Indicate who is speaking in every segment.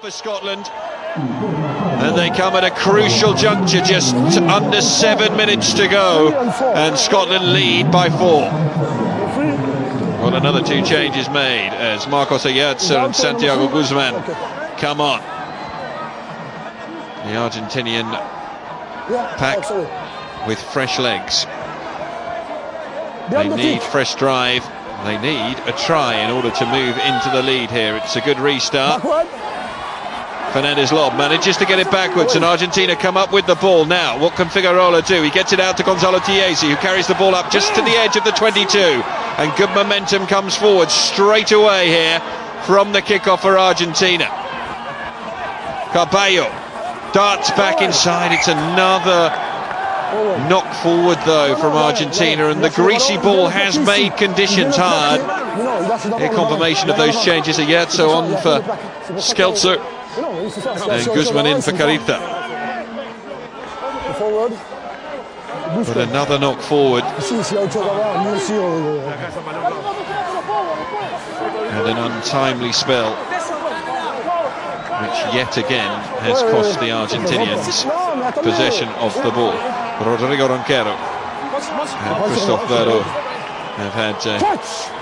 Speaker 1: For Scotland, and they come at a crucial juncture, just under 7 minutes to go, and Scotland lead by 4. Well, another 2 changes made as Marcos Ayerza and Santiago Guzman come on. The Argentinian pack with fresh legs. They need fresh drive. They need a try in order to move into the lead here. It's a good restart. Fernandez lob manages to get it backwards, and Argentina come up with the ball. Now, what can Figueroa do? He gets it out to Gonzalo Chiesi, who carries the ball up just to the edge of the 22. And good momentum comes forward straight away here from the kickoff for Argentina. Carballo darts back inside. It's another knock forward, though, from Argentina, and the greasy ball has made conditions hard. Here, confirmation of those changes. Ayerza on for Skelzer, and Guzman in for Carita. But another knock forward. And an untimely spell, which yet again has cost the Argentinians possession of the ball. Rodrigo Ronquero and Christophe Verreau have had a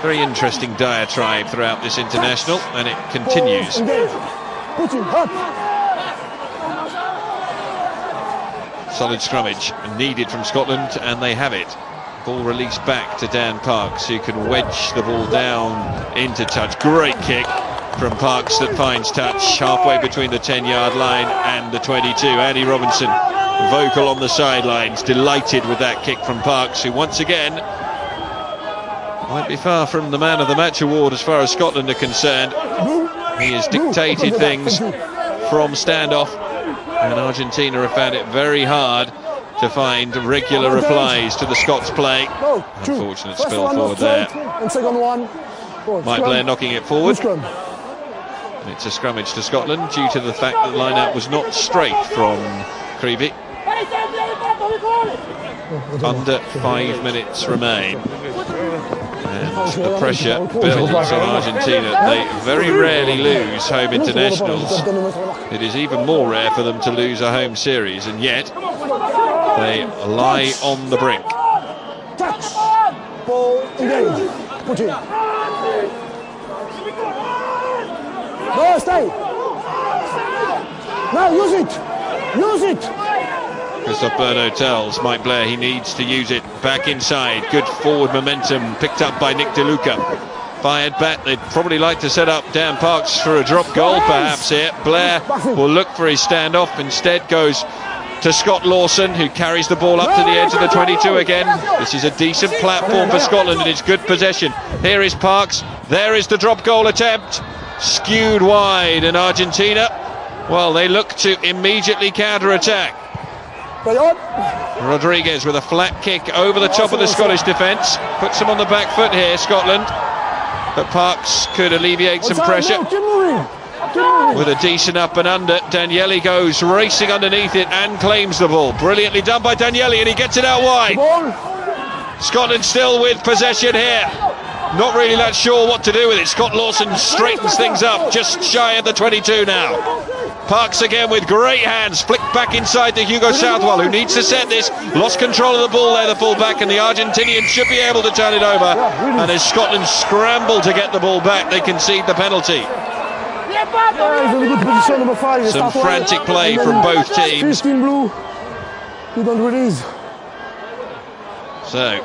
Speaker 1: very interesting diatribe throughout this international, and it continues. Solid scrummage needed from Scotland, and they have it. Ball released back to Dan Parks, who can wedge the ball down into touch. Great kick from Parks that finds touch halfway between the 10-yard line and the 22. Andy Robinson, vocal on the sidelines, delighted with that kick from Parks, who once again won't be far from the Man of the Match award as far as Scotland are concerned. He has dictated things from standoff, and Argentina have found it very hard to find regular replies to the Scots' play. Unfortunate spill forward there. Mike Blair knocking it forward. It's a scrummage to Scotland due to the fact that the line-out was not straight from Creevy. Under 5 minutes remain, and the pressure builds on Argentina. They very rarely lose home internationals. It is even more rare for them to lose a home series, and yet they lie on the brink.
Speaker 2: Ball engage. Put in. No, stay. Now use it. Use it.
Speaker 1: Christophe Verreau tells Mike Blair he needs to use it back inside. Good forward momentum picked up by Nick DeLuca. Fired back. They'd probably like to set up Dan Parks for a drop goal perhaps here. Blair will look for his standoff. Instead goes to Scott Lawson, who carries the ball up to the edge of the 22 again. This is a decent platform for Scotland, and it's good possession. Here is Parks. There is the drop goal attempt. Skewed wide, and Argentina, well, they look to immediately counter-attack. Rodriguez with a flat kick over the top of the Scottish defence. Puts them on the back foot here, Scotland. But Parks could alleviate some pressure with a decent up and under. Daniele goes racing underneath it and claims the ball. Brilliantly done by Daniele, and he gets it out wide. Scotland still with possession here. Not really that sure what to do with it. Scott Lawson straightens things up just shy of the 22 now. Parks again with great hands, flicked back inside to Hugo Southwell, who needs to set this. Lost control of the ball there, the full-back, and the Argentinians should be able to turn it over. And as Scotland scramble to get the ball back, they concede the penalty. Some frantic play from both teams. So,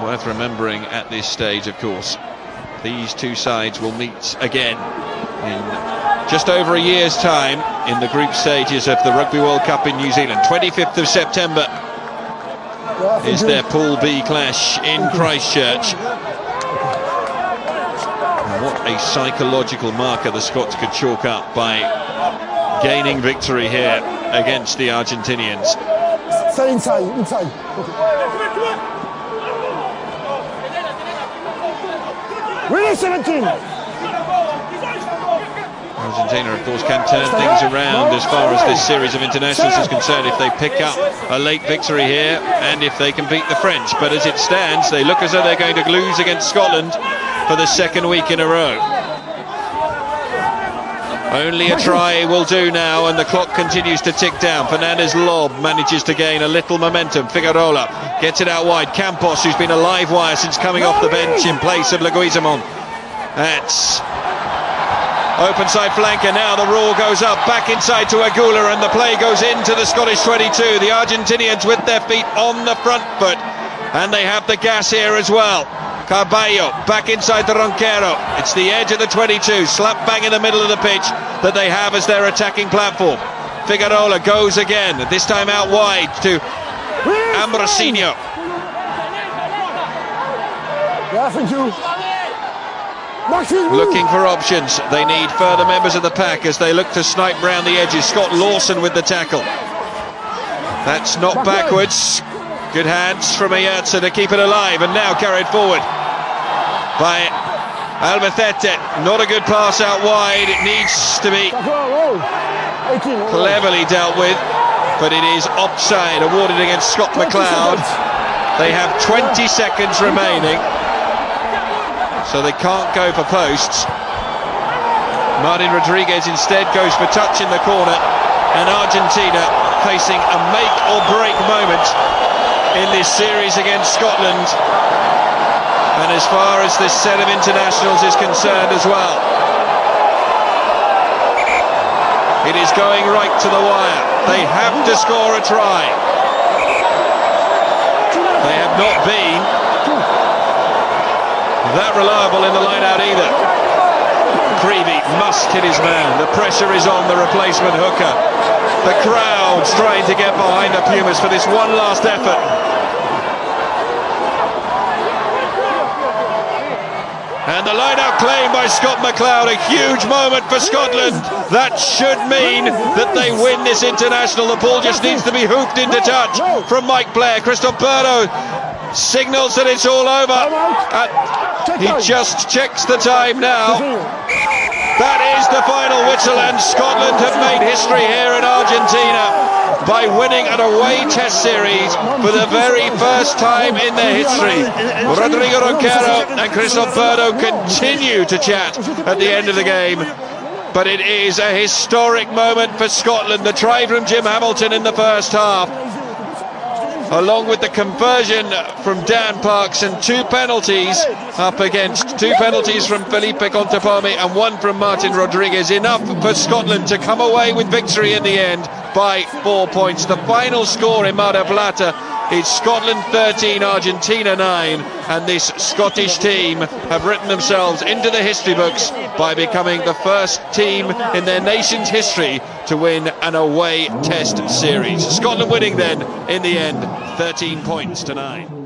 Speaker 1: worth remembering at this stage, of course, these two sides will meet again in just over a year's time in the group stages of the Rugby World Cup in New Zealand. 25th of September is their Pool B clash in Christchurch. And what a psychological marker the Scots could chalk up by gaining victory here against the Argentinians.
Speaker 2: Stay inside, inside. Really 17.
Speaker 1: Argentina, of course, can turn things around as far as this series of internationals is concerned if they pick up a late victory here and if they can beat the French. But as it stands, they look as though they're going to lose against Scotland for the second week in a row. Only a try will do now, and the clock continues to tick down. Fernandez lob manages to gain a little momentum. Figueroa gets it out wide. Campos, who's been a live wire since coming off the bench in place of Leguizamon. That's open side flanker now. The roar goes up, back inside to Agula, and the play goes into the Scottish 22. The Argentinians with their feet on the front foot, and they have the gas here as well. Carballo back inside the Ronquero. It's the edge of the 22, slap bang in the middle of the pitch that they have as their attacking platform. Figueroa goes again, this time out wide to Ambrosino. Looking for options. They need further members of the pack as they look to snipe round the edges. Scott Lawson with the tackle. That's not backwards. Good hands from Ayatza to keep it alive, and now carried forward by Albacete. Not a good pass out wide. It needs to be cleverly dealt with, but it is offside awarded against Scott McLeod. They have 20 seconds remaining, so they can't go for posts. Martin Rodriguez instead goes for touch in the corner, and Argentina facing a make or break moment in this series against Scotland, and as far as this set of internationals is concerned as well. It is going right to the wire. They have to score a try. They have not been that reliable in the line-out either. Creevy must hit his man. The pressure is on the replacement hooker. The crowd's trying to get behind the Pumas for this one last effort. And the line-out claim by Scott McLeod, a huge moment for Scotland. That should mean that they win this international. The ball just needs to be hooked into touch from Mike Blair. Cristoberto signals that it's all over. He just checks the time now. That is the final whistle, and Scotland have made history here in Argentina by winning an away test series for the very first time in their history. Rodrigo Ronquero and Cristoberto continue to chat at the end of the game, but it is a historic moment for Scotland. The try from Jim Hamilton in the first half, along with the conversion from Dan Parks and two penalties up against, two penalties from Felipe Contepomi and one from Martin Rodriguez, enough for Scotland to come away with victory in the end by 4 points. The final score in Mar del Plata is Scotland 13, Argentina 9, and this Scottish team have written themselves into the history books by becoming the first team in their nation's history to win an away test series. Scotland winning then, in the end, 13 points to 9.